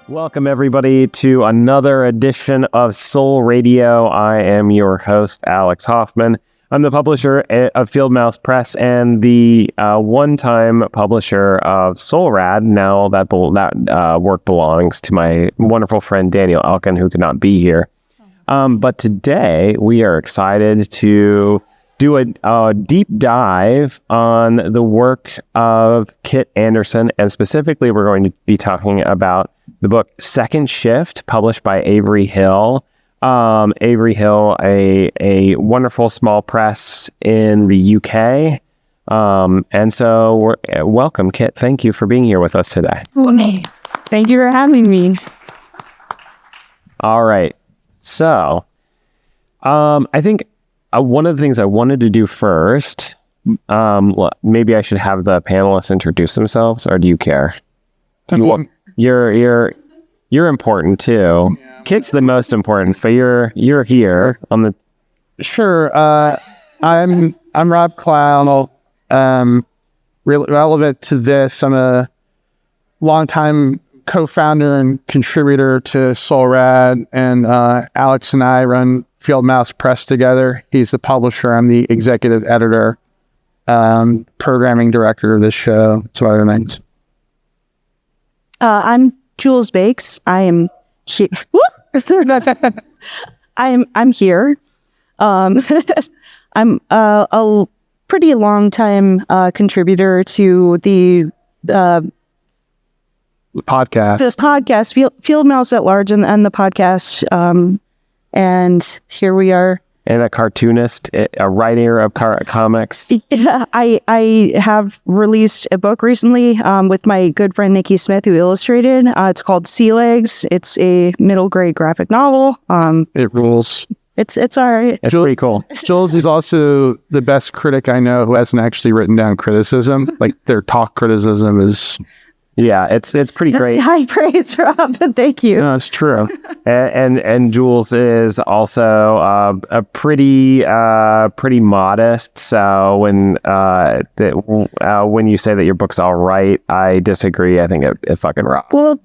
Welcome, everybody, to another edition of Soul Radio. I am your host, Alex Hoffman. I'm the publisher of Field Mouse Press and the one-time publisher of SOLRAD. Now that work belongs to my wonderful friend Daniel Elkin, who could not be here. But today we are excited to do a deep dive on the work of Kit Anderson, and specifically we're going to be talking about the book Second Shift, published by Avery Hill. Avery Hill, a wonderful small press in the UK. And so welcome, Kit. Thank you for being here with us today. Thank you for having me. All right. So I think one of the things I wanted to do first, maybe I should have the panelists introduce themselves, or do you care? You're important too. Yeah. Kit's the most important, but you're here on the. Sure. I'm Rob Clough. Relevant to this, I'm a longtime co-founder and contributor to SOLRAD, and Alex and I run Field Mouse Press together. He's the publisher. I'm the executive editor, programming director of this show. Some other names. I'm Jules Bakes. I am here. I'm here. I'm a pretty long time contributor to the podcast. This podcast, Field Mouse at Large, and the podcast. And here we are. And a cartoonist, a writer of comics. Yeah, I have released a book recently with my good friend Nikki Smith, who illustrated. It's called Sea Legs. It's a middle grade graphic novel. It rules. It's all right. It's pretty cool. Jules is also the best critic I know who hasn't actually written down criticism. Like, their talk criticism is... Yeah, it's pretty great. That's high praise, Rob. Thank you. No, it's true. And Jules is also a pretty modest. So when you say that your book's all right, I disagree. I think it fucking rocks. Well,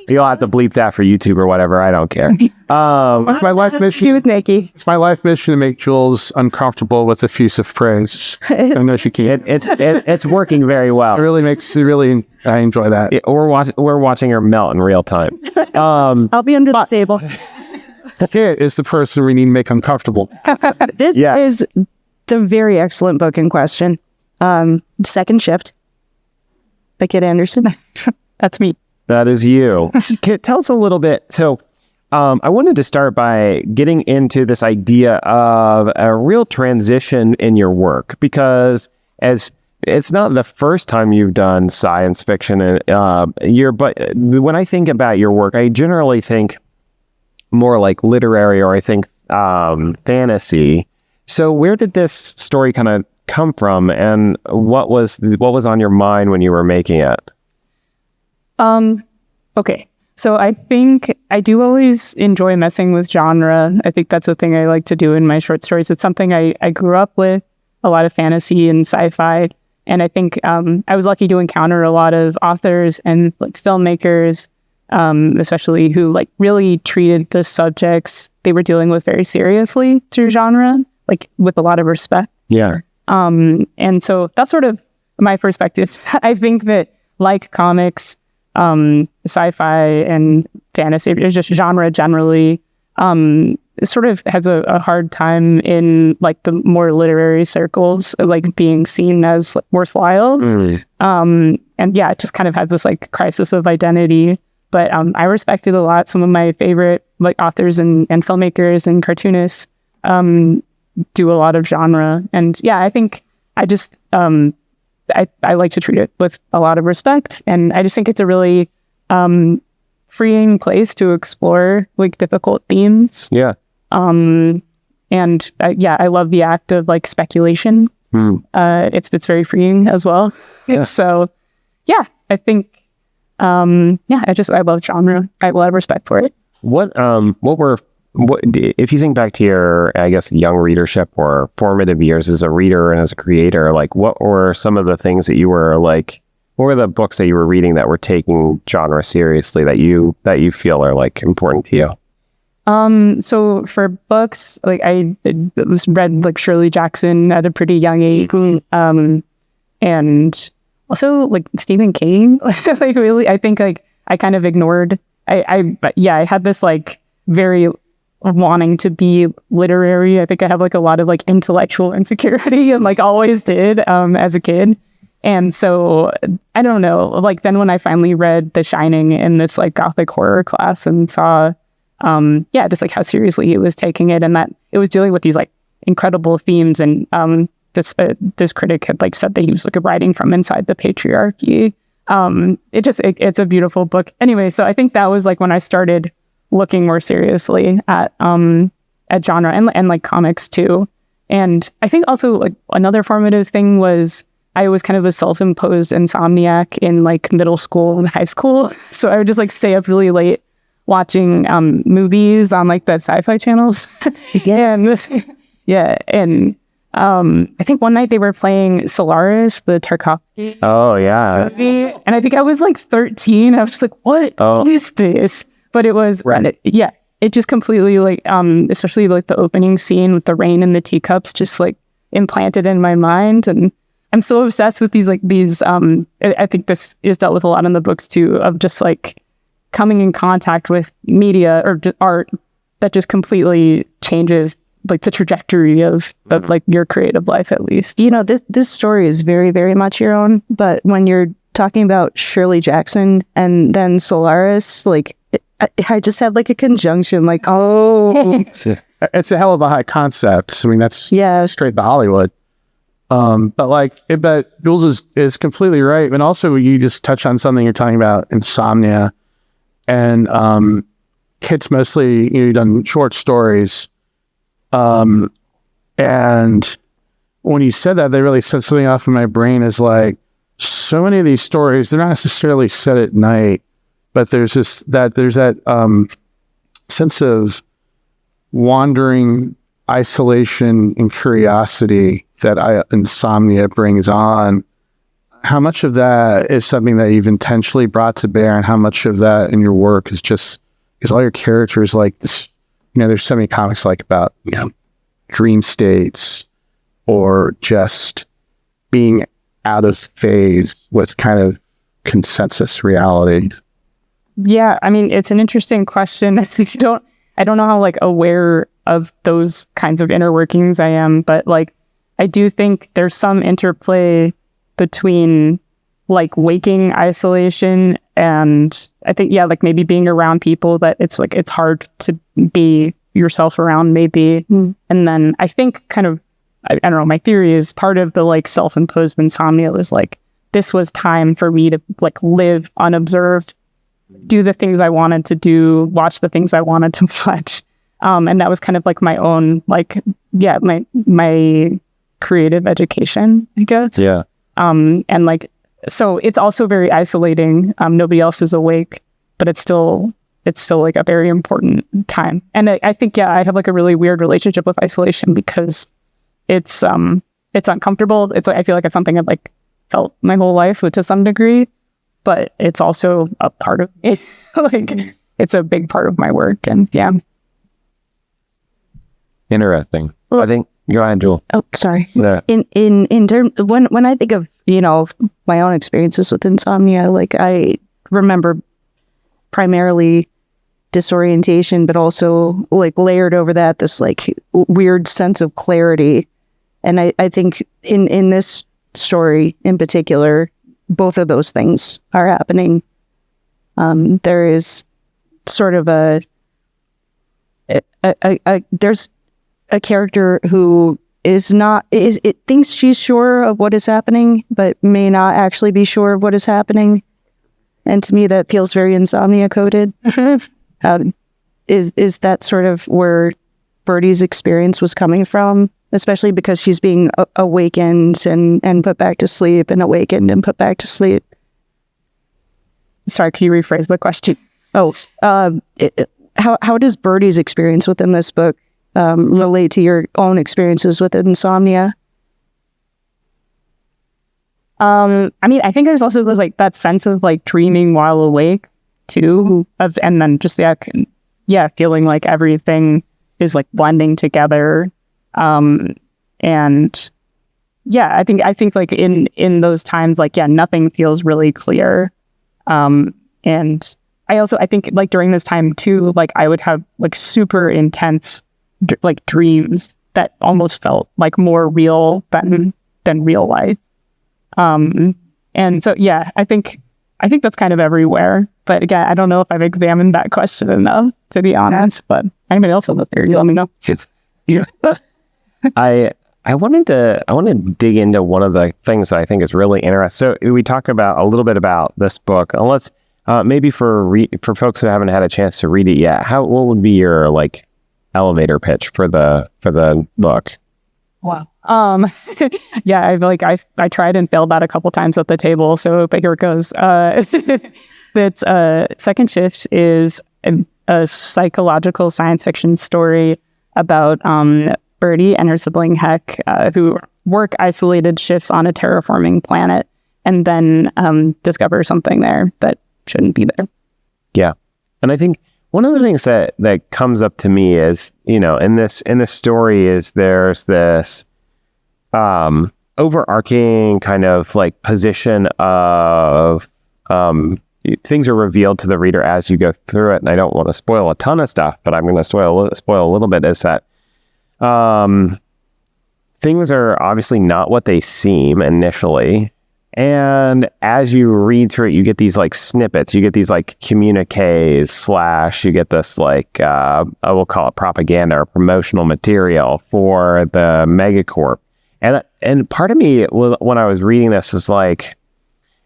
you'll have to bleep that for YouTube or whatever. I don't care. It's my life mission with Nikki. It's my life mission to make Jules uncomfortable with effusive praise. I know she can't. It's working very well. I enjoy that. We're watching her melt in real time. I'll be under the table. Kit is the person we need to make uncomfortable. This is the very excellent book in question. Second Shift by Kit Anderson. That's me. That is you. Kit, tell us a little bit. So I wanted to start by getting into this idea of a real transition in your work, because as it's not the first time you've done science fiction, but when I think about your work, I generally think more like literary, or I think fantasy. So where did this story kind of come from, and what was on your mind when you were making it? Okay. So I think I do always enjoy messing with genre. I think that's a thing I like to do in my short stories. It's something I grew up with, a lot of fantasy and sci-fi. And I think I was lucky to encounter a lot of authors and like filmmakers, especially who like really treated the subjects they were dealing with very seriously through genre, like with a lot of respect. Yeah. And so that's sort of my perspective. I think that like comics, sci-fi and fantasy, it's just genre generally, it sort of has a hard time in like the more literary circles, like being seen as like, worthwhile. And yeah, it just kind of had this like crisis of identity. But I respected a lot. Some of my favorite like authors and filmmakers and cartoonists do a lot of genre. And yeah, I think I just I like to treat it with a lot of respect. And I just think it's a really freeing place to explore like difficult themes. Yeah. And I love the act of like speculation. It's very freeing as well. Yeah. So yeah, I think I love genre. I have a lot of respect for it. What if you think back to your, I guess, young readership or formative years as a reader and as a creator, like what were some of the things that you were like what were the books that you were reading that were taking genre seriously that you feel are like important to you? So for books, like I read like Shirley Jackson at a pretty young age, and also like Stephen King. Like really, I think like I kind of ignored. I had this like very wanting to be literary. I think I have like a lot of like intellectual insecurity, and like always did as a kid. And so I don't know. Like then when I finally read The Shining in this like Gothic horror class and saw. Just like how seriously he was taking it, and that it was dealing with these like incredible themes. And this critic had like said that he was like writing from inside the patriarchy. It's a beautiful book. Anyway, so I think that was like when I started looking more seriously at genre and like comics too. And I think also like another formative thing was I was kind of a self-imposed insomniac in like middle school and high school. So I would just like stay up really late watching movies on like the sci-fi channels. And I think one night they were playing Solaris, the Tarkovsky movie, and I think I was like 13. I was just like, what is this? But it was it just completely like especially like the opening scene with the rain and the teacups just like implanted in my mind. And I'm so obsessed with these I think this is dealt with a lot in the books too, of just like coming in contact with media or art that just completely changes like the trajectory of like your creative life, at least. You know, this story is very, very much your own. But when you're talking about Shirley Jackson and then Solaris, like I just had like a conjunction, like, oh. It's a hell of a high concept. I mean, that's straight to Hollywood. But Jules is completely right. And also you just touch on something you're talking about, insomnia. And Kit's mostly, you've done short stories. And when you said that, they really set something off in my brain as like, so many of these stories, they're not necessarily set at night, but there's that sense of wandering isolation and curiosity that insomnia brings on. How much of that is something that you've intentionally brought to bear, and how much of that in your work is just because all your characters like this? You know, there's so many comics like about dream states or just being out of phase with kind of consensus reality. Yeah, I mean, it's an interesting question. I don't know how like aware of those kinds of inner workings I am, but like I do think there's some interplay between like waking isolation and I think like maybe being around people that it's like it's hard to be yourself around maybe. And then I think kind of I don't know, my theory is part of the like self-imposed insomnia was like this was time for me to like live unobserved, do the things I wanted to do, watch the things I wanted to watch. And that was kind of like my own like my creative education, I guess. Yeah. And like, so it's also very isolating. Nobody else is awake, but it's still like a very important time. And I think, I have like a really weird relationship with isolation because it's uncomfortable. It's like, I feel like it's something I've like felt my whole life to some degree, but it's also a part of it. Like it's a big part of my work. And Interesting. Well, I think go ahead, Jules. Oh, sorry. Yeah. In terms when I think of my own experiences with insomnia, like I remember primarily disorientation, but also like layered over that this like weird sense of clarity. And I think in this story in particular, both of those things are happening. There is sort of there's a character who it thinks she's sure of what is happening, but may not actually be sure of what is happening. And to me, that feels very insomnia coded. Is that sort of where Birdie's experience was coming from? Especially because she's being awakened and put back to sleep, and awakened and put back to sleep. Sorry, can you rephrase the question? How does Birdie's experience within this book relate to your own experiences with insomnia? I mean, I think there's also this, like, that sense of like dreaming while awake too, and then just feeling like everything is like blending together. And yeah, I think like in those times, like, yeah, nothing feels really clear. And I think like during this time too, like I would have like super intense like dreams that almost felt like more real than real life. And so, yeah, I think that's kind of everywhere. But again, I don't know if I've examined that question enough, to be honest. But anybody else on the theory, let me know. Yeah. I wanted to dig into one of the things that I think is really interesting. So we talk about a little bit about this book. Let's maybe for folks who haven't had a chance to read it yet, what would be your like elevator pitch for the book? Wow. Yeah, I tried and failed that a couple times at the table. So, but here it goes. It's Second Shift is a psychological science fiction story about Birdie and her sibling Heck, who work isolated shifts on a terraforming planet, and then discover something there that shouldn't be there. Yeah, and I think one of the things that comes up to me is, you know, in this story is there's this overarching kind of like position of things are revealed to the reader as you go through it, and I don't want to spoil a ton of stuff, but I'm going to spoil a little bit. Is that things are obviously not what they seem initially, and as you read through it, you get these like snippets, you get these like communiques / you get this like I will call it propaganda or promotional material for the megacorp, and part of me when I was reading this is like,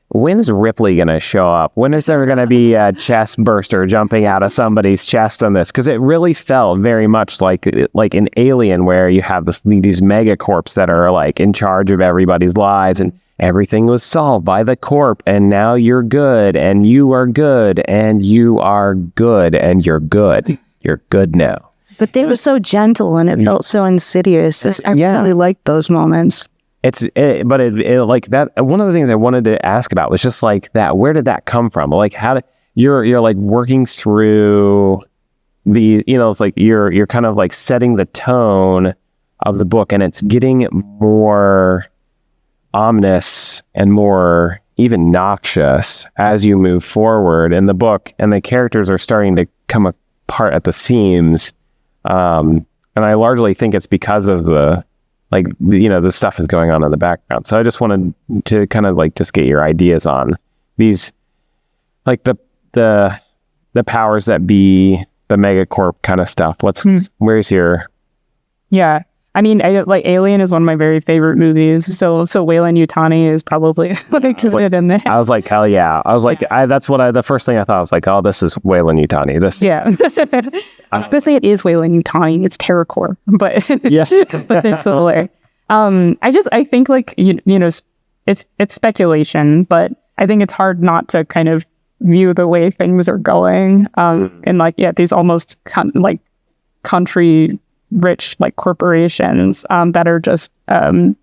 when's Ripley going to show up? When is there going to be a chest burster jumping out of somebody's chest on this? Because it really felt very much like an Alien, where you have these megacorps that are like in charge of everybody's lives, and everything was solved by the corp, and now you're good, and you are good, and you are good, and you're good. You're good now. But they were so gentle, and it felt so insidious. I really liked those moments. But it like that. One of the things I wanted to ask about was just like that. Where did that come from? Like, you're like working through the, you know, it's like you're kind of like setting the tone of the book, and it's getting more ominous and more even noxious as you move forward in the book, and the characters are starting to come apart at the seams. And I largely think it's because of the stuff is going on in the background. So I just wanted to kind of like just get your ideas on these, like the powers that be, the megacorp kind of stuff. Where's your? Yeah. I mean, like Alien is one of my very favorite movies. So Weyland-Yutani is probably like in there. I was like, hell yeah. I was like, the first thing I thought, I was like, oh, this is Weyland-Yutani. They say it is Weyland-Yutani. It's TerraCorp, but yeah, but it's similar. I think like you know, it's speculation, but I think it's hard not to kind of view the way things are going, and like these almost like country rich like corporations that are just trying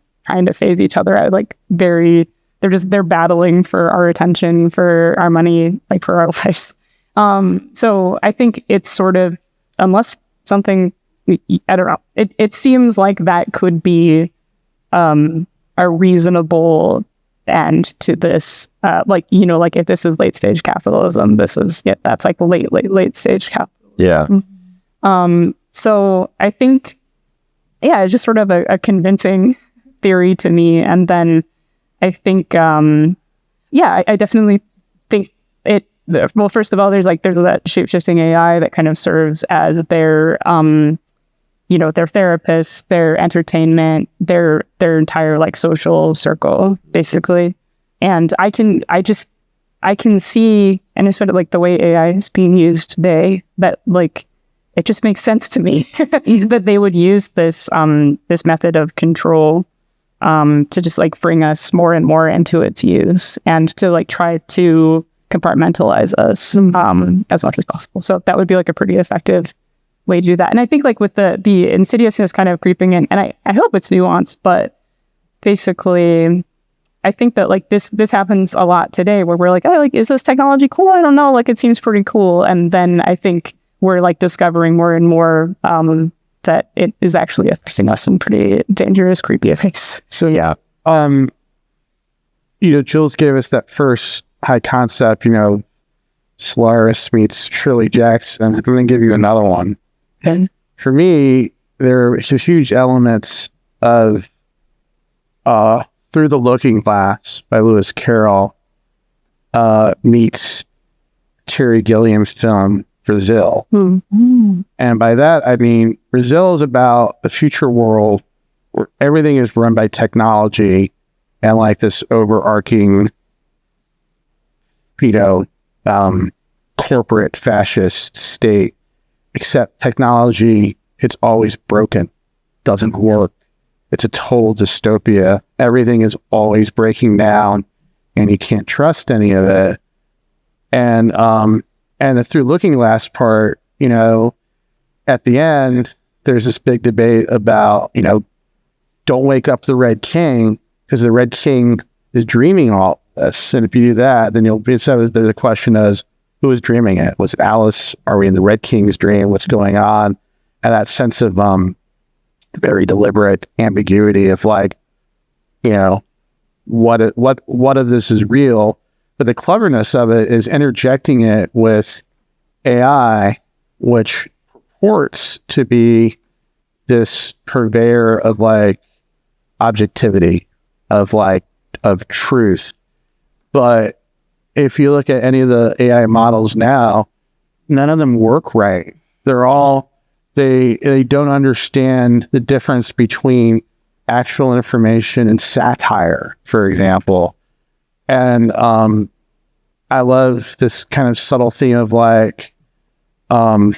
to phase each other out, like they're battling for our attention, for our money, like for our lives. So I think it's sort of, unless something, I don't know, it seems like that could be a reasonable end to this, like, you know, like if this is late stage capitalism, that's like late stage capitalism. Yeah. So I think, it's just sort of a convincing theory to me. And then I think, I definitely think it, well, first of all, there's that shape-shifting AI that kind of serves as their, their therapists, their entertainment, their entire like social circle, basically. And I can see, and it's sort of like the way AI is being used today, that like, it just makes sense to me that they would use this method of control to just like bring us more and more into its use, and to like try to compartmentalize us as much as possible. So that would be like a pretty effective way to do that. And I think like with the insidiousness kind of creeping in, and I hope it's nuanced, but basically I think that like this happens a lot today where we're like, oh, like, is this technology cool? I don't know. Like, it seems pretty cool. And then I think we're like discovering more and more that it is actually affecting us in pretty dangerous, creepy ways. So yeah, Jules gave us that first high concept, Solaris meets Shirley Jackson. I'm going to give you another one. Okay. For me, there's huge elements of Through the Looking Glass by Lewis Carroll meets Terry Gilliam's film Brazil. Mm-hmm. And by that, I mean, Brazil is about a future world where everything is run by technology and like this overarching, corporate fascist state, except technology, it's always broken, doesn't work. It's a total dystopia. Everything is always breaking down and you can't trust any of it. And the Through Looking Glass part, at the end, there's this big debate about, don't wake up the Red King, because the Red King is dreaming all this. And if you do that, then the question is, who is dreaming it? Was it Alice? Are we in the Red King's dream? What's going on? And that sense of very deliberate ambiguity of like, what of this is real? But the cleverness of it is interjecting it with AI, which purports to be this purveyor of like objectivity, of truth. But if you look at any of the AI models now, none of them work right. They don't understand the difference between actual information and satire, for example. And I love this kind of subtle theme of like, in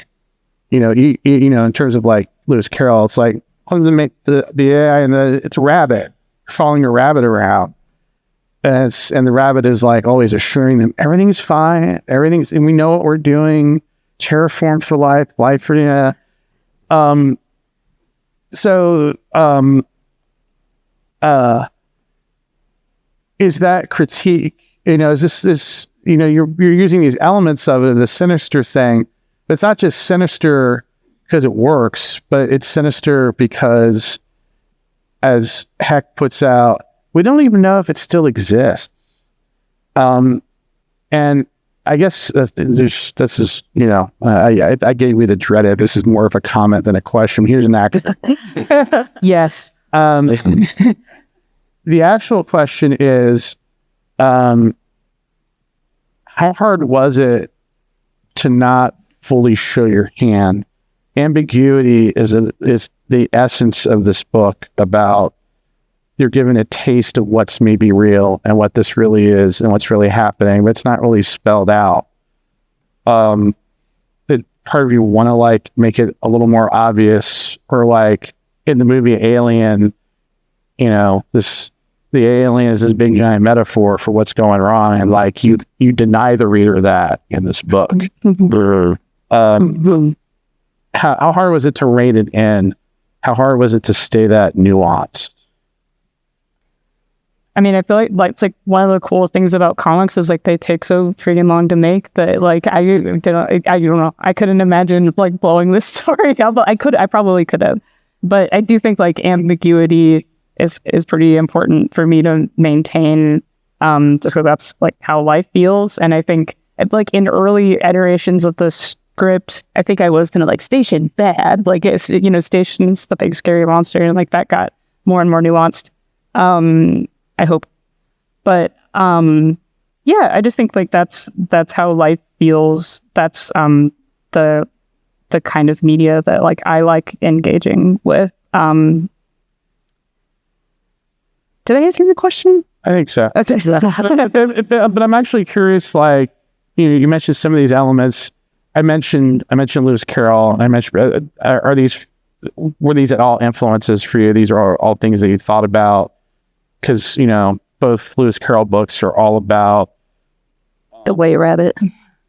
terms of like Lewis Carroll, it's like, the AI and it's a rabbit, following a rabbit around. And the rabbit is like always assuring them everything's fine, and we know what we're doing, terraform for life for is that critique, is this you're using these elements of it, the sinister thing, but it's not just sinister because it works, but it's sinister because, as Heck puts out, we don't even know if it still exists. And I guess I gave you the dreaded. This is more of a comment than a question. Here's an act. Yes. The actual question is, how hard was it to not fully show your hand? Ambiguity is the essence of this book about you're given a taste of what's maybe real and what this really is and what's really happening, but it's not really spelled out. Part of you want to like make it a little more obvious, or like in the movie Alien, the alien is this big giant metaphor for what's going wrong, and like you deny the reader that in this book. How hard was it to rein it in? How hard was it to stay that nuanced? I mean, I feel like it's like one of the cool things about comics is like they take so freaking long to make that like I don't know. I couldn't imagine like blowing this story up, but I probably could have. But I do think like ambiguity is pretty important for me to maintain, just because that's like how life feels. And I think like in early iterations of the script, I think I was gonna like station bad, like it's station's the big scary monster, and like that got more and more nuanced. I hope. But yeah, I just think like that's how life feels. That's the kind of media that like I like engaging with. Did I answer your question? I think so. Okay. But I'm actually curious, like, you mentioned some of these elements. I mentioned Lewis Carroll, and I mentioned, were these at all influences for you? These are all things that you thought about? Because, both Lewis Carroll books are all about The White Rabbit.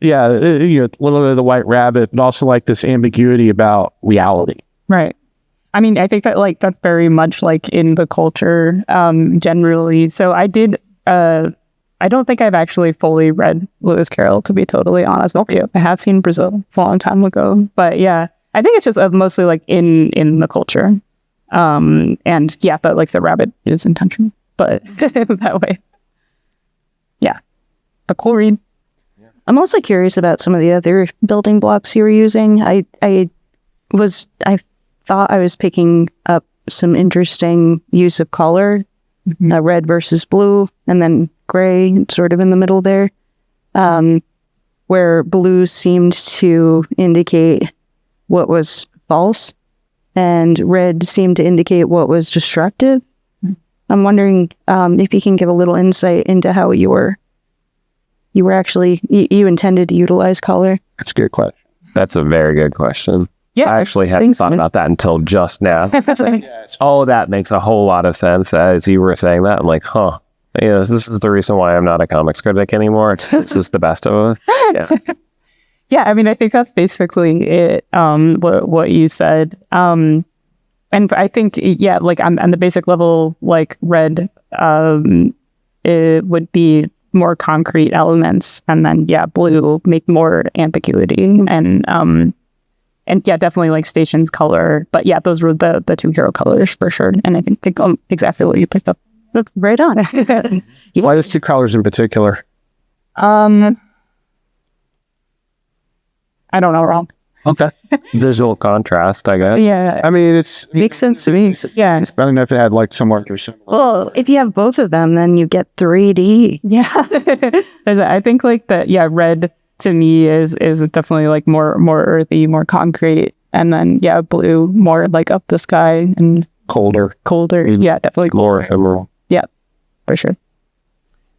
Yeah, a little bit of the White Rabbit, but also like this ambiguity about reality. Right. I mean, I think that like that's very much like in the culture generally. So I did I don't think I've actually fully read Lewis Carroll, to be totally honest with you. I have seen Brazil a long time ago, but yeah, I think it's just mostly like in the culture. And yeah, but like the rabbit is intentional, but that way. Yeah. A cool read. I'm also curious about some of the other building blocks you were using. I thought I was picking up some interesting use of color, red versus blue, and then gray sort of in the middle there, where blue seemed to indicate what was false and red seemed to indicate what was destructive. I'm wondering if you can give a little insight into how you were actually, you intended to utilize color. That's a good question. That's a very good question. Yeah, I actually hadn't thought about that until just now. All of that makes a whole lot of sense as you were saying that. I'm like, huh. Yeah, this is the reason why I'm not a comics critic anymore. It's just the best of it. Yeah. Yeah, I mean, I think that's basically it, what you said. And I think, yeah, like on the basic level, like red, it would be more concrete elements, and then, yeah, blue make more ambiguity, and yeah, definitely like station's color. But yeah, those were the two hero colors for sure. And I think exactly what you picked up. Look right on. Why those two colors in particular? I don't know, wrong. Okay. Visual contrast, I guess. Yeah. I mean, it's Makes sense to me. Yeah. I don't know if it had like somewhat or similar. Well, if you have both of them, then you get 3D. Yeah. I think like that, yeah, red to me is definitely like more earthy, more concrete. And then, yeah, blue, more like up the sky and Colder. Yeah, definitely More emerald. Yeah, for sure.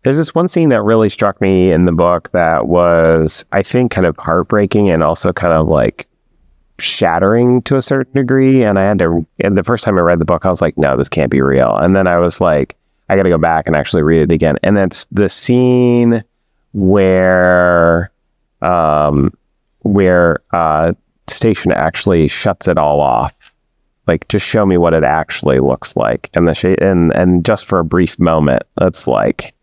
There's this one scene that really struck me in the book that was, I think, kind of heartbreaking and also kind of like shattering to a certain degree. And the first time I read the book, I was like, no, this can't be real. And then I was like, I got to go back and actually read it again. And it's the scene where Station actually shuts it all off. Like, just show me what it actually looks like. And and just for a brief moment, it's like,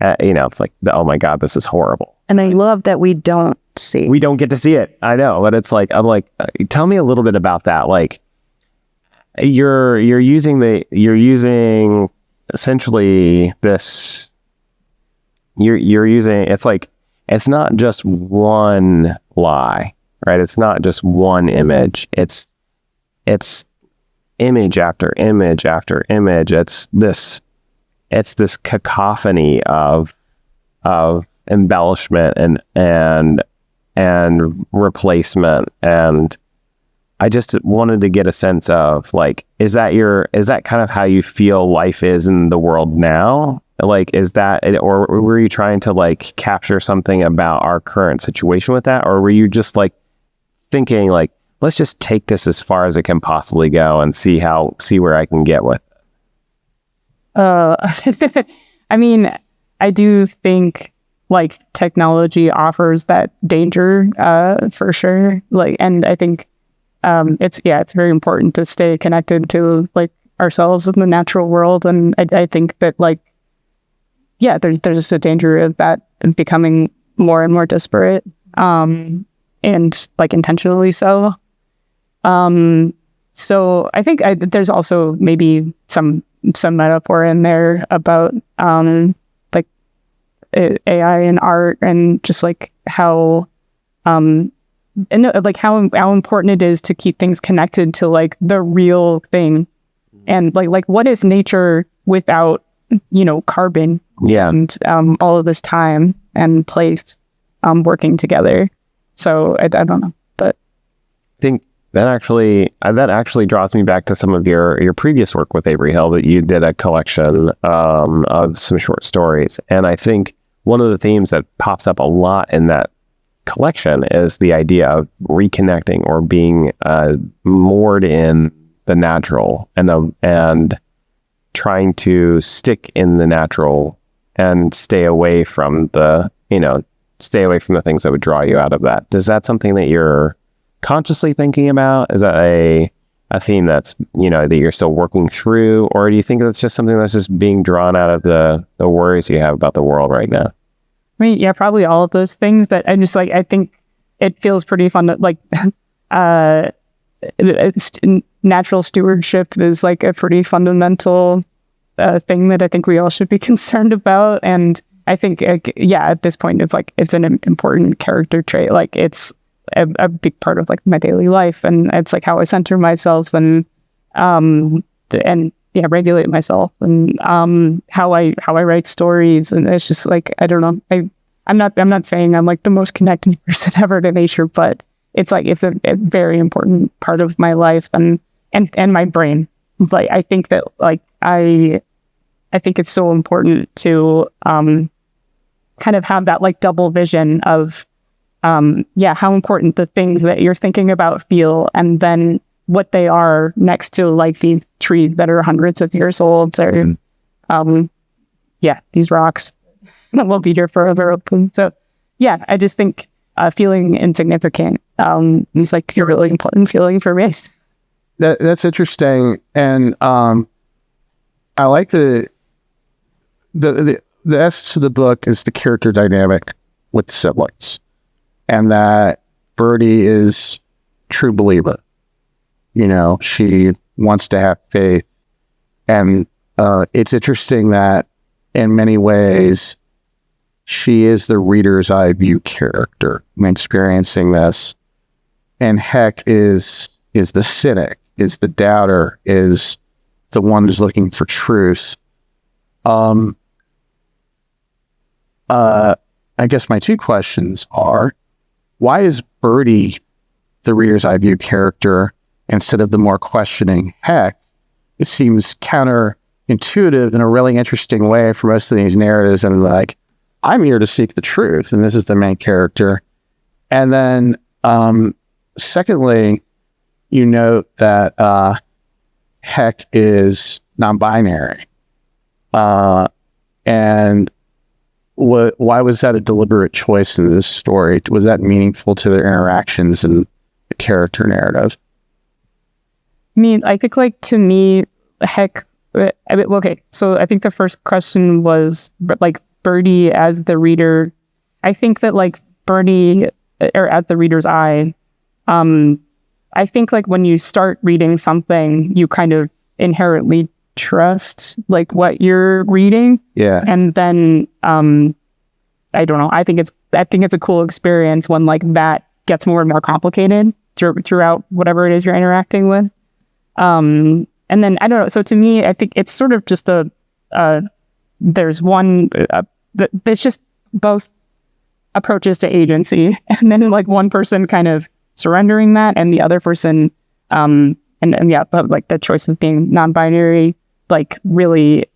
it's like, oh my God, this is horrible. And I love that we don't see. We don't get to see it. I know, but it's like, I'm like, tell me a little bit about that. Like, you're using essentially this. You're using, it's like, it's not just one lie, right? It's not just one image. It's image after image after image. It's this cacophony of embellishment and replacement. And I just wanted to get a sense of like, is that kind of how you feel life is in the world now? Like, is that, or were you trying to like capture something about our current situation with that? Or were you just like thinking like, let's just take this as far as it can possibly go and see where I can get with it? I mean, I do think like technology offers that danger for sure. Like, and I think it's very important to stay connected to like ourselves in the natural world. And I think that like, yeah, there's just a danger of that becoming more and more disparate, and like intentionally so. So I think there's also maybe some metaphor in there about like AI and art and just like how and like how important it is to keep things connected to like the real thing, and like what is nature without carbon, and all of this time and place working together. So I don't know, but I think that actually draws me back to some of your previous work with Avery Hill, that you did a collection of some short stories. And I think one of the themes that pops up a lot in that collection is the idea of reconnecting or being moored in the natural and trying to stick in the natural and stay away from the things that would draw you out of that. Is that something that you're consciously thinking about? Is that a a theme that's, that you're still working through, or do you think that's just something that's just being drawn out of the worries you have about the world right now? I mean, yeah, probably all of those things, but I just I think it feels pretty fun that natural stewardship is like a pretty fundamental thing that I think we all should be concerned about. And I think, at this point, it's an important character trait. Like it's a big part of like my daily life, and it's like how I center myself and regulate myself, and how I write stories. And it's just like, I don't know. I'm not saying I'm like the most connected person ever to nature, but it's like it's a very important part of my life and my brain. Like I think that I think it's so important to kind of have that like double vision of how important the things that you're thinking about feel, and then what they are next to like these trees that are hundreds of years old, or these rocks that will be here forever. So I just think feeling insignificant is like a really important feeling for me. That's interesting, and I like the essence of the book is the character dynamic with the siblings, and that Birdie is true believer. She wants to have faith, and it's interesting that in many ways she is the reader's eye view character. I'm experiencing this, and Heck is the cynic, is the doubter, is the one who's looking for truth. I guess my two questions are, why is Birdie the reader's eye view character instead of the more questioning Heck? It seems counterintuitive in a really interesting way for most of these narratives, and like, I'm here to seek the truth, and this is the main character. And then secondly, you note that Heck is non-binary. And why was that a deliberate choice in this story? Was that meaningful to their interactions and the character narrative? I mean, I think like to me, Heck, okay, so I think the first question was like Birdie as the reader. I think that like Birdie, or as the reader's eye, I think like when you start reading something, you kind of inherently trust like what you're reading. Yeah. And then I don't know. I think it's a cool experience when like that gets more and more complicated throughout whatever it is you're interacting with. And then I don't know. So to me, I think it's sort of just there's one there's just both approaches to agency, and then like one person kind of surrendering that, and the other person but like the choice of being non-binary, like really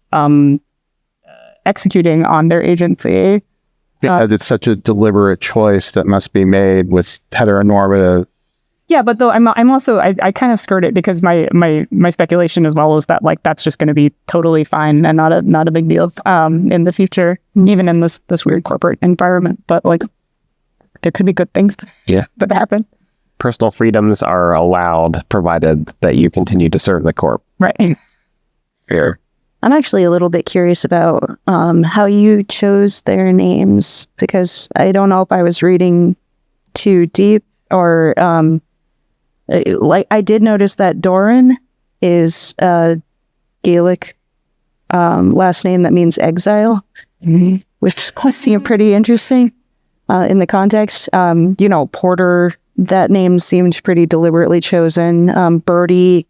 executing on their agency. Because it's such a deliberate choice that must be made with heteronormative. Yeah, but though I'm also I kind of skirt it because my speculation as well is that like that's just going to be totally fine and not a big deal in the future, even in this weird corporate environment. But like there could be good things that happen. Personal freedoms are allowed, provided that you continue to serve the corp. Right. Fair. I'm actually a little bit curious about how you chose their names, because I don't know if I was reading too deep or like I did notice that Doran is a Gaelic last name that means exile, which seemed pretty interesting in the context. Porter, that name seemed pretty deliberately chosen. Birdie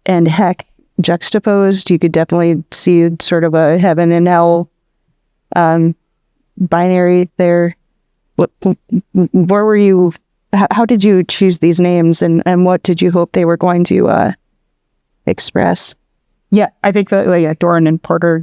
and Heck juxtaposed, you could definitely see sort of a heaven and hell binary there. Where were you? How did you choose these names, and what did you hope they were going to express? Yeah, I think that Doran and Porter,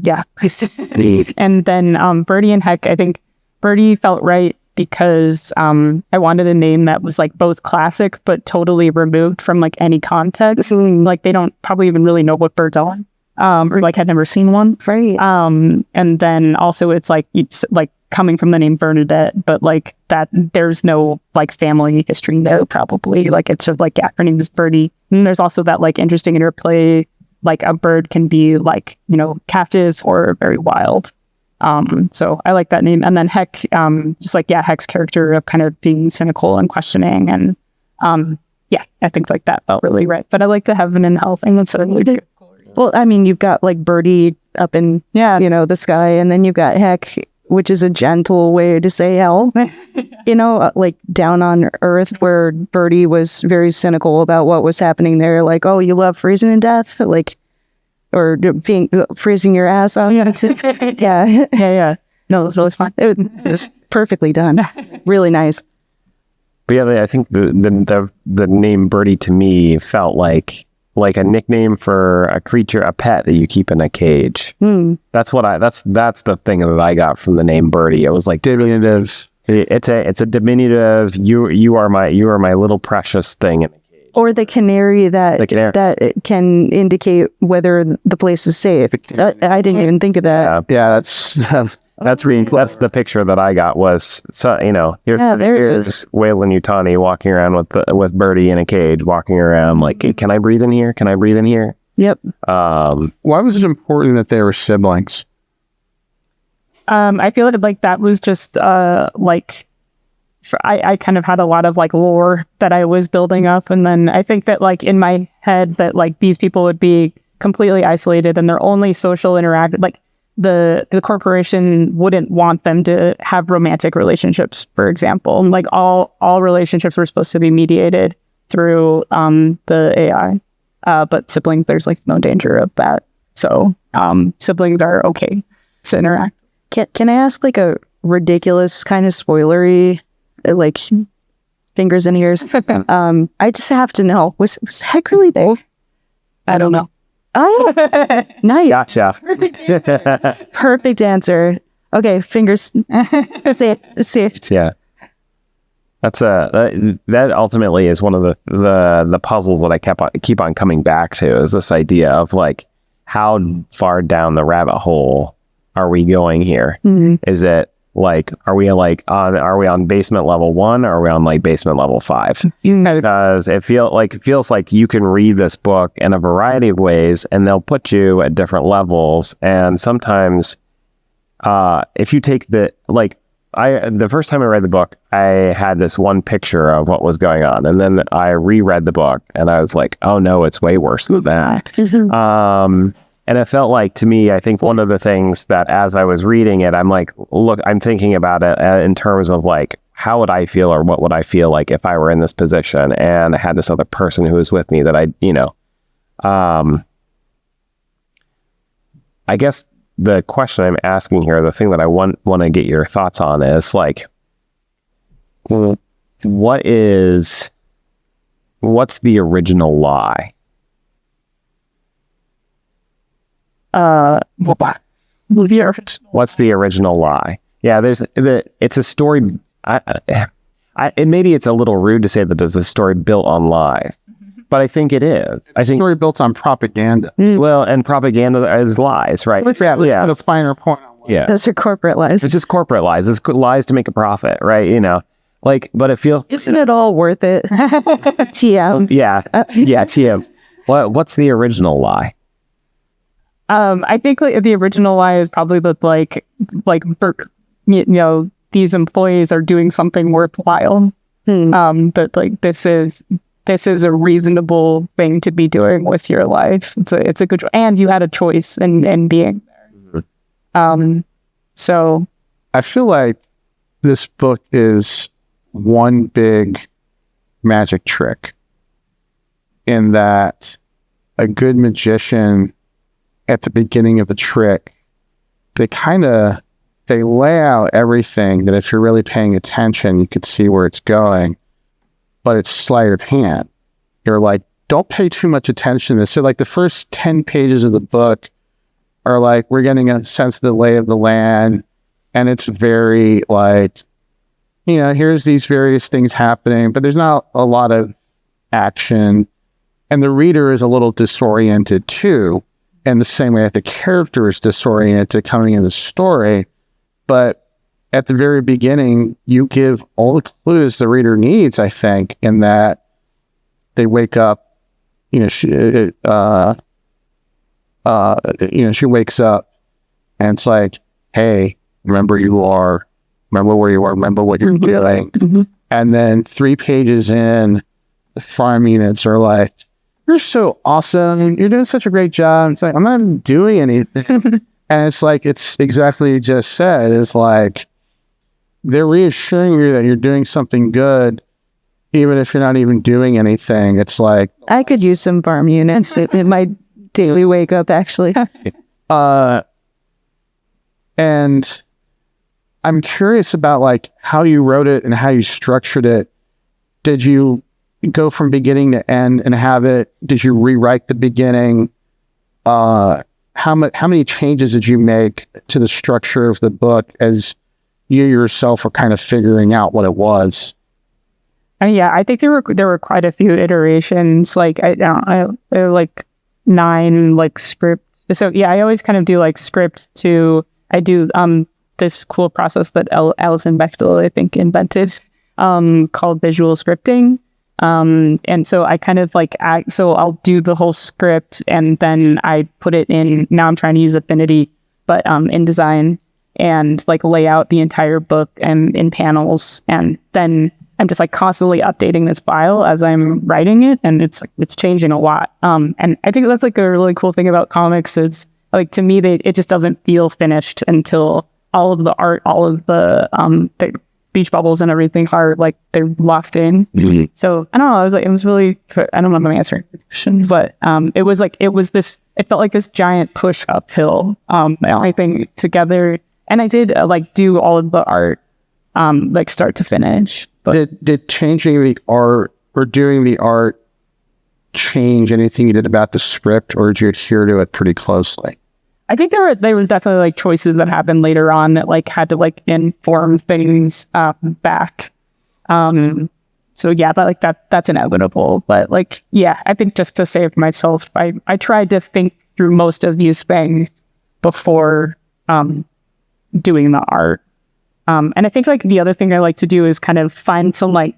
and then Birdie and Heck. I think Birdie felt right because I wanted a name that was like both classic but totally removed from like any context. Like they don't probably even really know what birds are, or like had never seen one. Right. And then also it's like coming from the name Bernadette, but like that there's no like family history there probably. Like it's sort of like acronyms Birdie And there's also that like interesting interplay, like a bird can be like, captive or very wild. So I like that name. And then Heck, just like, Heck's character of kind of being cynical and questioning. And I think like that felt really right. But I like the heaven and hell thing. That's really good. Well, I mean, you've got like Birdie up in, the sky, and then you've got Heck, which is a gentle way to say hell, like down on earth, where Birdie was very cynical about what was happening there. Like, oh, you love freezing to death, like, or being freezing your ass off. Yeah. No, it was really fun. It was perfectly done. Really nice. But yeah, I think the name Birdie to me felt like a nickname for a creature, a pet that you keep in a cage. That's the thing that I got from the name Birdie. It was like diminutive. It's a diminutive. You are my little precious thing in a cage. Or the canary that can indicate whether the place is safe. I didn't even think of that. Yeah, that's That's the picture that I got was, here's Waylon Yutani walking around with Birdie in a cage, walking around like, can I breathe in here? Can I breathe in here? Yep. Why was it important that they were siblings? I feel like that was just I kind of had a lot of like lore that I was building up, and then I think that like in my head that like these people would be completely isolated and their only social interaction, like the corporation wouldn't want them to have romantic relationships, for example. And like all relationships were supposed to be mediated through the AI, but siblings, there's like no danger of that. So siblings are okay to interact. Can I ask like a ridiculous kind of spoilery, like fingers and ears? I just have to know, was Heck really there? I don't know. Oh, nice. Gotcha. Perfect answer. Okay, fingers. Safe. Yeah. That's that ultimately is one of the puzzles that I keep on coming back to, is this idea of like, how far down the rabbit hole are we going here? Mm-hmm. Is it like, are we on basement level 1, or are we on like basement level 5? Because it feels like you can read this book in a variety of ways, and they'll put you at different levels. And sometimes, if you take the first time I read the book, I had this one picture of what was going on, and then I reread the book, and I was like, oh no, it's way worse than that. And it felt like, to me, I think one of the things that as I was reading it, I'm thinking about it in terms of like, how would I feel, or what would I feel like if I were in this position and I had this other person who was with me that I guess the question I'm asking here, the thing that I want to get your thoughts on is like, what's the original lie? What's the original lie? Yeah, it's a story. Maybe it's a little rude to say that it's a story built on lies, but I think it is. I think story built on propaganda. Well, and propaganda is lies, right? Yeah, that's finer point. Yeah, those are corporate lies. It's just corporate lies. It's lies to make a profit, right? But it feels. Isn't it all worth it? TM. Yeah, TM. What's the original lie? I think like the original lie is probably that like these employees are doing something worthwhile. That like this is a reasonable thing to be doing with your life. It's a good, and you had a choice in being there. So I feel like this book is one big magic trick, in that a good magician, at the beginning of the trick, they lay out everything that if you're really paying attention, you could see where it's going, but it's sleight of hand. You're like, don't pay too much attention to this. So like the first 10 pages of the book are like, we're getting a sense of the lay of the land, and it's very like, here's these various things happening, but there's not a lot of action, and the reader is a little disoriented too. In the same way that the character is disoriented coming in the story. But at the very beginning, you give all the clues the reader needs, I think, in that they wake up, she wakes up and it's like, hey, remember where you are, remember what you're doing. And then 3 pages in, the farm units are like, you're so awesome, you're doing such a great job. It's like, I'm not doing anything. And it's like, it's exactly what you just said. It's like, they're reassuring you that you're doing something good, even if you're not even doing anything. It's like, I could use some farm units in my daily wake up, actually. And I'm curious about like how you wrote it and how you structured it. Did you go from beginning to end and have it? Did you rewrite the beginning? How many changes did you make to the structure of the book as you yourself were kind of figuring out what it was? Yeah, I think there were quite a few iterations. Like I like 9 like script. So yeah, I always kind of do like script to. I do this cool process that Alison Bechtel I think invented called visual scripting. And so I kind of like so I'll do the whole script and then I put it in. Now I'm trying to use Affinity, but InDesign, and like lay out the entire book and in panels, and then I'm just like constantly updating this file as I'm writing it, and it's changing a lot. And I think that's like a really cool thing about comics. It's like, to me, it just doesn't feel finished until all of the art, all of the speech bubbles and everything are like they're locked in. So I don't know. It was really, I don't know if I'm answering the question, but it felt like this giant push uphill, everything together. And I did like do all of the art, like start to finish. But Did changing the art or doing the art change anything you did about the script, or did you adhere to it pretty closely? I think there were definitely like choices that happened later on that like had to like inform things back. So yeah, but like that's inevitable. But like, yeah, I think just to save myself, I tried to think through most of these things before doing the art. And I think like the other thing I like to do is kind of find some like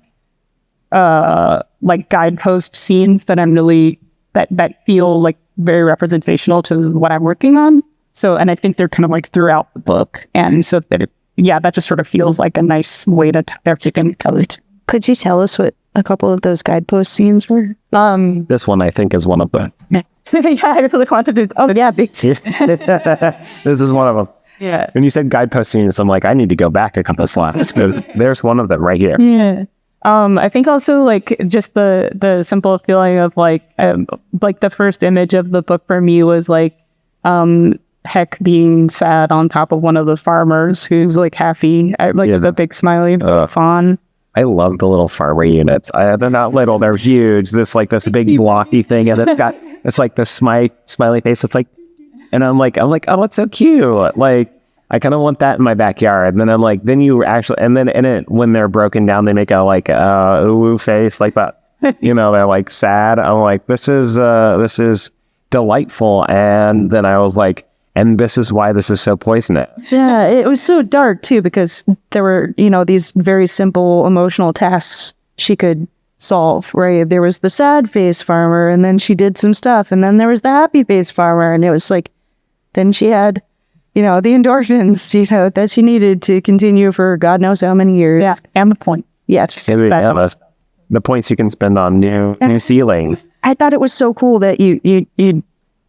guidepost scenes that I'm really that feel like very representational to what I'm working on. So, and I think they're kind of like throughout the book. And so that that just sort of feels like a nice way to tell it. Could you tell us what a couple of those guidepost scenes were? This one I think is one of them. Yeah, I really wanted to. Oh yeah, big. This is one of them. Yeah. When you said guidepost scenes, I'm like, I need to go back a couple slides. There's one of them right here. Yeah. I think also like just the simple feeling of like the first image of the book for me was like Heck being sad on top of one of the farmers who's like happy, the big smiley fawn. I love the little farmer units. They're not little, they're huge. This big blocky thing, and it's like the smiley face. It's like, and I'm like, oh, it's so cute. Like, I kind of want that in my backyard. And then I'm like, and then in it, when they're broken down, they make a like ooh face like that. They're like sad. I'm like, this is delightful. And then I was like, and this is why this is so poisonous. Yeah, it was so dark too, because there were, these very simple emotional tasks she could solve, right? There was the sad face farmer, and then she did some stuff, and then there was the happy face farmer, and it was like, then she had the endorphins, that she needed to continue for God knows how many years. Yeah, and the points. Yes. The points you can spend on new ceilings. I thought it was so cool that you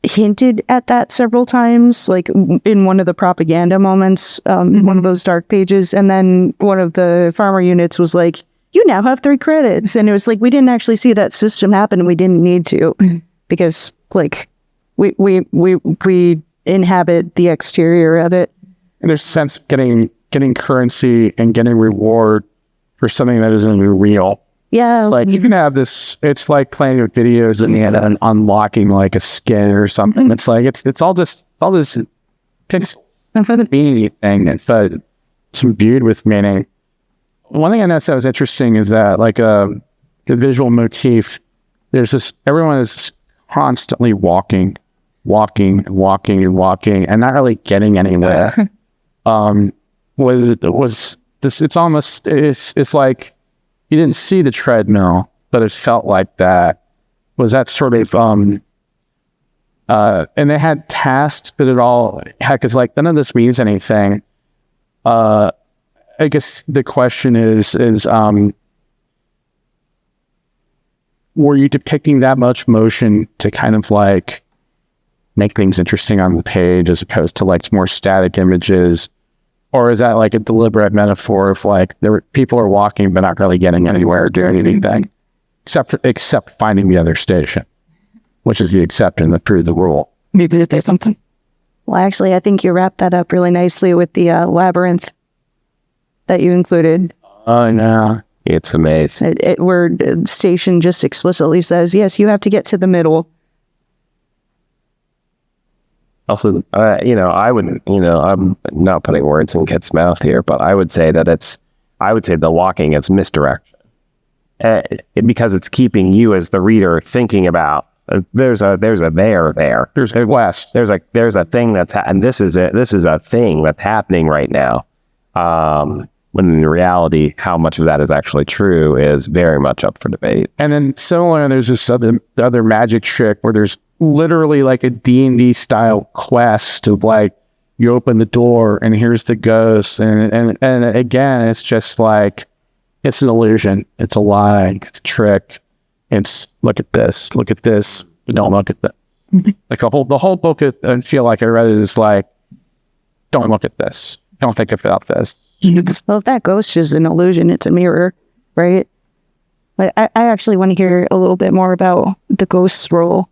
hinted at that several times, like in one of the propaganda moments, one of those dark pages, and then one of the farmer units was like, you now have 3 credits. And it was like, we didn't actually see that system happen, and we didn't need to, because like we inhabit the exterior of it. And there's a sense of getting currency and getting reward for something that isn't real. Yeah. Like you can have this, it's like playing with videos and unlocking like a skin or something. It's like, it's all this pixel. It doesn't mean anything. It's imbued with meaning. One thing I noticed that was interesting is that like the visual motif, everyone is constantly walking and not really getting anywhere. It's like you didn't see the treadmill, but it felt like that. was that sort of and they had tasks, but it all heck is like none of this means anything. I guess the question is were you depicting that much motion to kind of like make things interesting on the page as opposed to like more static images? Or is that like a deliberate metaphor of like people are walking but not really getting anywhere or doing anything except finding the other station, which is the exception that proved the rule? Maybe there's something. Well, actually, I think you wrapped that up really nicely with the labyrinth that you included. Oh, no. It's amazing. Where station just explicitly says, yes, you have to get to the middle. Also, I wouldn't, I'm not putting words in Kit's mouth here, but I would say that I would say the walking is misdirection. Because it's keeping you as the reader thinking about, there's a there. There's a west. There's a thing that's, and this is a thing that's happening right now. When in reality, how much of that is actually true is very much up for debate. And then similar, there's this other magic trick where there's literally like a D&D style quest of like, you open the door and here's the ghost. And again, it's just like, it's an illusion. It's a lie. It's a trick. It's look at this. Don't look at that. Like the whole book, I feel like I read it is like, don't look at this. Don't think about this. Well, if that ghost is an illusion, it's a mirror, right? Like, I actually want to hear a little bit more about the ghost's role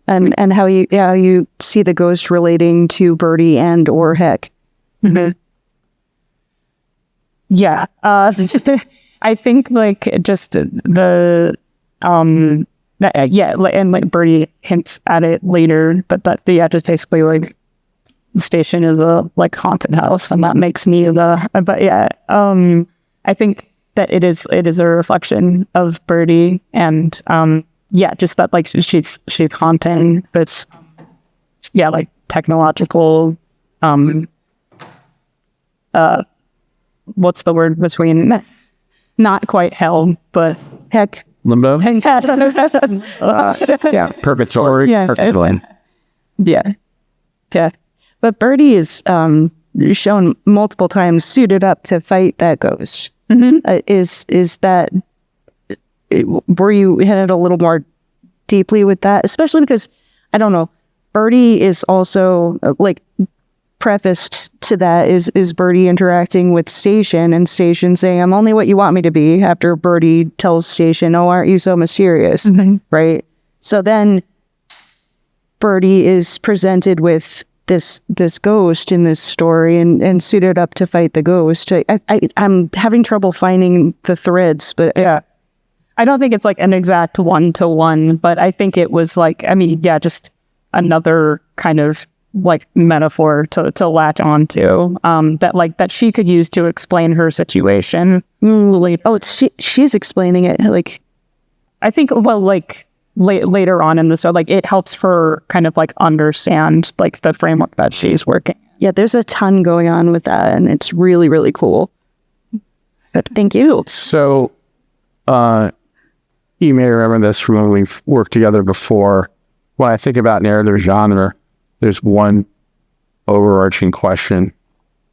and how you see the ghost relating to Birdie and or Heck. Mm-hmm. Yeah. I think like just and like Birdie hints at it later, but just basically like the station is a like haunted house, and that makes me I think that it is a reflection of Birdie, and just that like she's haunting this like technological what's the word between not quite hell but heck limbo. Purgatory. Yeah. But Birdie is shown multiple times suited up to fight that ghost. Mm-hmm. Were you headed a little more deeply with that? Especially because, I don't know, Birdie is also, like, prefaced to that is Birdie interacting with Station, and Station saying, I'm only what you want me to be, after Birdie tells Station, oh, aren't you so mysterious? Mm-hmm. Right? So then Birdie is presented with this ghost in this story and suited up to fight the ghost. I'm having trouble finding the threads, but yeah. I don't think it's like an exact 1-to-1, but I think it was like, just another kind of like metaphor to latch onto, that she could use to explain her situation. She's explaining it. Like, I think, later on in the story, like it helps her kind of like understand like the framework that she's working. Yeah, there's a ton going on with that, and it's really, really cool. But thank you. So, you may remember this from when we've worked together before. When I think about narrative genre, there's one overarching question,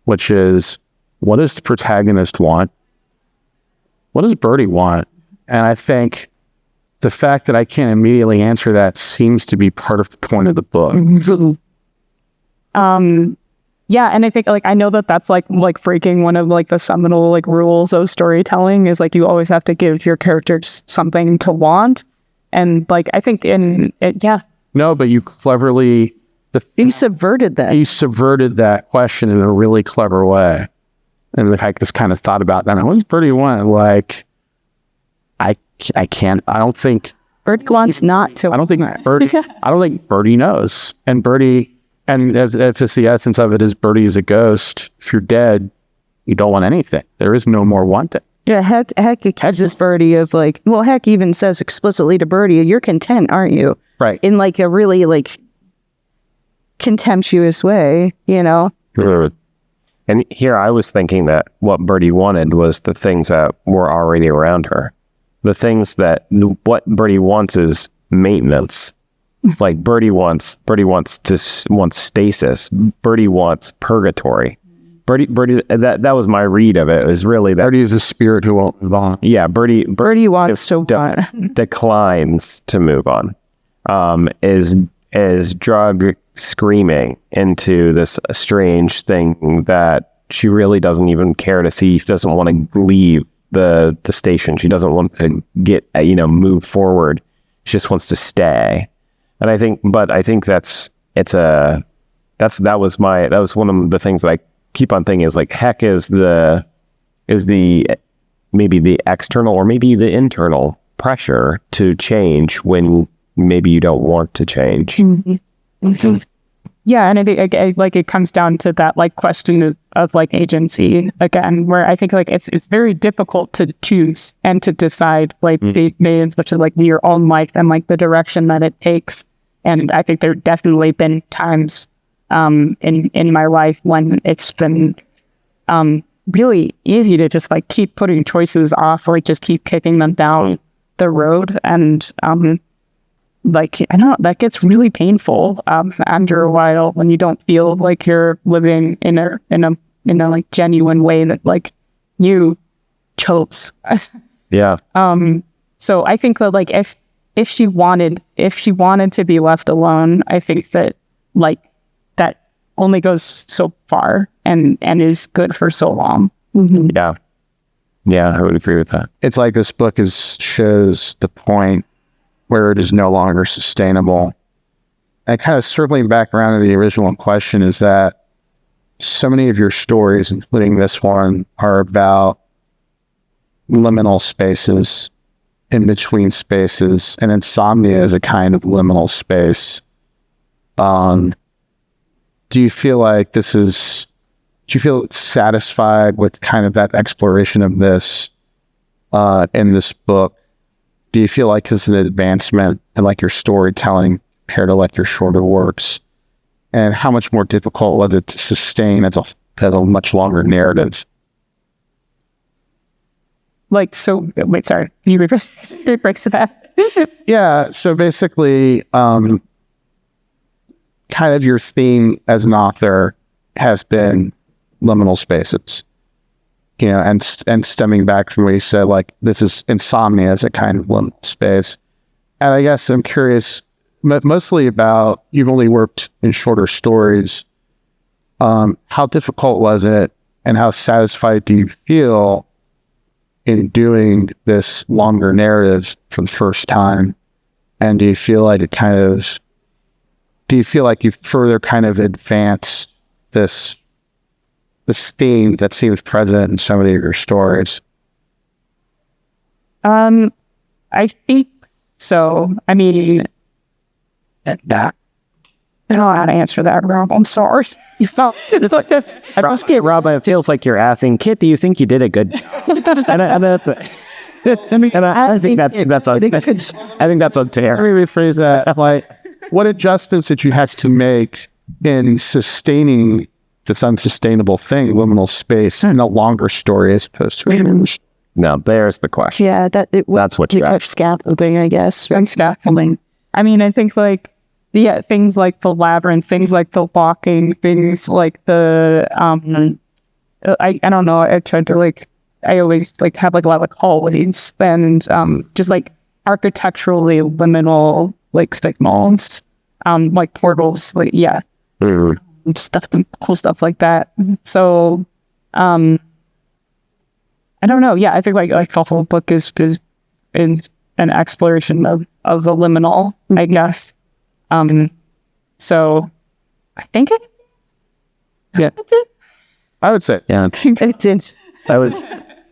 which is, what does the protagonist want? What does Birdie want? And I think the fact that I can't immediately answer that seems to be part of the point of the book. Yeah, and I think like I know that's like freaking one of like the seminal like rules of storytelling is like you always have to give your characters something to want, and like I think No, but you cleverly he subverted that. He subverted that question in a really clever way, and like I just kind of thought about that. What does Birdie want? Like, I don't think Birdie wants not to. I don't think Birdie knows, and Birdie. And if it's the essence of it is Birdie is a ghost, if you're dead, you don't want anything. There is no more wanting. Yeah, Heck catches Birdie of like, well, Heck even says explicitly to Birdie, you're content, aren't you? Right. In like a really like contemptuous way, you know? And here I was thinking that what Birdie wanted was the things that were already around her. The things that what Birdie wants is maintenance. Like Birdie wants stasis. Birdie wants purgatory. Birdie, that was my read of it. It was really that Birdie is a spirit who won't move on. Yeah, Birdie wants to declines to move on. Is drug screaming into this strange thing that she really doesn't even care to see. She doesn't want to leave the station. She doesn't want to get move forward. She just wants to stay. And I think that was one of the things that I keep on thinking is like, heck is the maybe the external or maybe the internal pressure to change when maybe you don't want to change. Mm-hmm. Mm-hmm. Yeah, and I think it comes down to that like question of like agency again, where I think like it's very difficult to choose and to decide like such as like your own life and like the direction that it takes. And I think there definitely been times in my life when it's been really easy to just like keep putting choices off, or like just keep kicking them down the road, and like I know that gets really painful after a while when you don't feel like you're living in a like genuine way that like you chose. Yeah. So I think that like if she wanted to be left alone, I think that like that only goes so far and is good for so long. Mm-hmm. Yeah, I would agree with that. It's like this book shows the point where it is no longer sustainable. And kind of circling back around to the original question is that so many of your stories, including this one, are about liminal spaces, in between spaces, and insomnia is a kind of liminal space. Do you feel like do you feel satisfied with kind of that exploration of this in this book? Do you feel like it's an advancement in like your storytelling compared to like your shorter works? And how much more difficult was it to sustain as a much longer narrative? Like, so, wait, sorry. Can you reverse that? Yeah. So basically, kind of your theme as an author has been liminal spaces, and stemming back from what you said, like this is insomnia as a kind of liminal space. And I guess I'm curious, mostly about, you've only worked in shorter stories. How difficult was it, and how satisfied do you feel in doing this longer narrative for the first time? And do you feel like you further kind of advance this theme that seems present in so many of your stories? I think so. I mean, I don't know how to answer that, Rob. I'm sorry. You felt it's like I must get Rob. It feels like you're asking, Kit, do you think you did a good job? I think that's unfair. Let me rephrase that. Like, what adjustments did you have to make in sustaining this unsustainable thing, liminal space, in a longer story as opposed to a No, there's the question. Yeah, that's what you asked. Scaffolding, I guess. and scaffolding. I mean, I think like things like the labyrinth, things like the walking, things like the I don't know. I tried to like, I always like have like a lot of hallways and just like architecturally liminal like signals, like portals, like cool stuff like that. So I don't know. Yeah, I think like the whole book is an exploration of the liminal, I guess. So I think it. Yeah, that's it. I would say. Yeah, It did.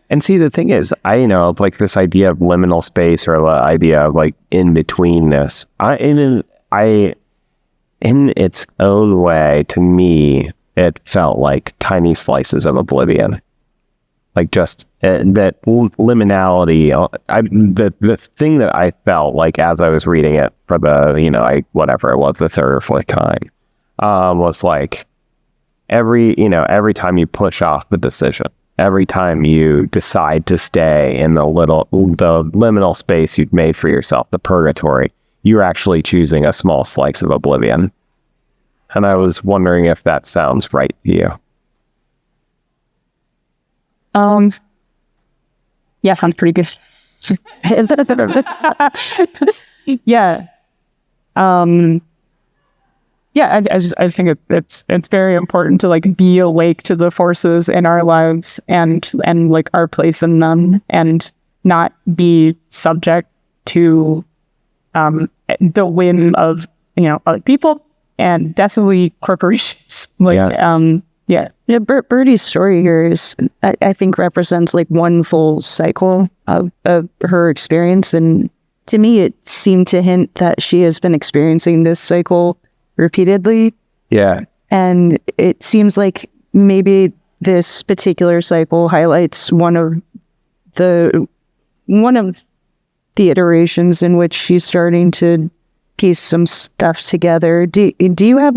And see, the thing is, like this idea of liminal space, or the idea of like in betweenness. In its own way, to me, it felt like tiny slices of oblivion. Like just that liminality. The thing that I felt like as I was reading it for the whatever it was, the third or fourth time, was like every time you push off the decision, every time you decide to stay in the liminal space you've made for yourself, the purgatory, you're actually choosing a small slice of oblivion. And I was wondering if that sounds right to you. Yeah, sounds pretty good. Yeah. Yeah, I just think it's very important to like be awake to the forces in our lives and like our place in them, and not be subject to the whim of other people, and definitely corporations. Yeah. Birdie's story here is, I think, represents like one full cycle of her experience, and to me, it seemed to hint that she has been experiencing this cycle repeatedly. Yeah. And it seems like maybe this particular cycle highlights one of the iterations in which she's starting to piece some stuff together. Do you have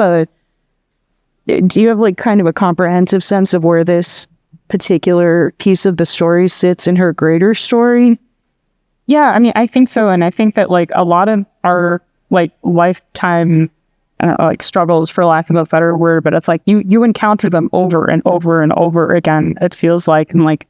like kind of a comprehensive sense of where this particular piece of the story sits in her greater story? Yeah, I mean, I think so. And I think that like a lot of our like lifetime like struggles, for lack of a better word, but it's like you encounter them over and over and over again. It feels like, and like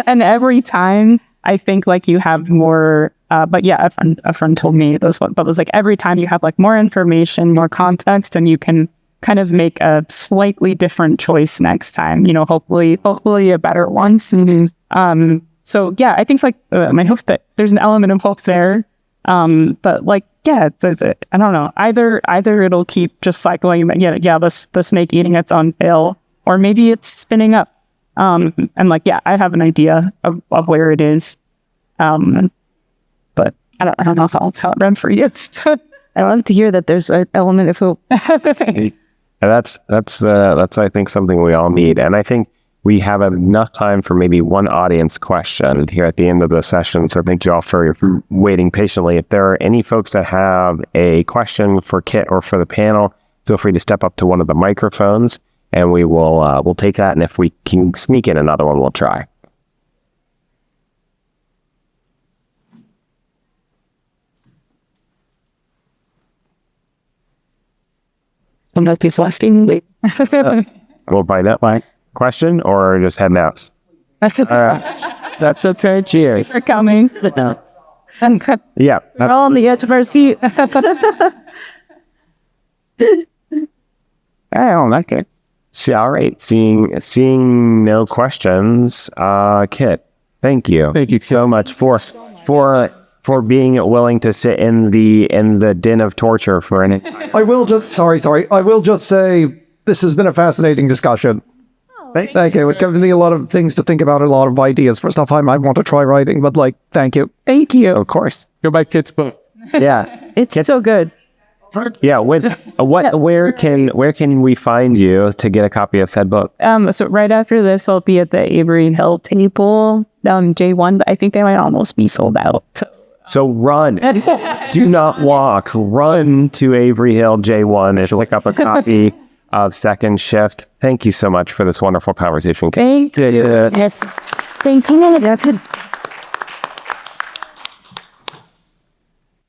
and every time I think like you have more. But yeah, a friend told me this one, but it was like every time you have like more information, more context, and you can kind of make a slightly different choice next time. Hopefully a better one. Mm-hmm. So yeah, I think like I hope that there's an element of hope there. But like, yeah, I don't know. Either it'll keep just cycling, the snake eating its own tail, or maybe it's spinning up. And like, yeah, I have an idea of where it is. But I don't know how it ran for you. I love to hear that there's an element of hope. That's I think something we all need, and I think we have enough time for maybe one audience question here at the end of the session. So thank you all for waiting patiently. If there are any folks that have a question for Kit or for the panel, feel free to step up to one of the microphones, and we'll take that. And if we can sneak in another one, we'll try. I'm not this last thing. We'll find out my question or just heading out. That's okay. Cheers. They're coming. No. Yeah. We're all on the edge of our seat. Oh, okay. See, all right. Seeing no questions, Kit, thank you. Thank you so much for being willing to sit in the den of torture for an. I will just say this has been a fascinating discussion. Thank you. It's given me a lot of things to think about, a lot of ideas for stuff I might want to try writing, but like, thank you. Thank you. Of course. Go buy Kit's book. Yeah. It's so good. Yeah. Where can we find you to get a copy of said book? So right after this, I'll be at the Avery Hill table, J1, but I think they might almost be sold out. So run. Do not walk. Run to Avery Hill J1 and pick up a copy of Second Shift. Thank you so much for this wonderful conversation. Thank you. Yes. Thank you.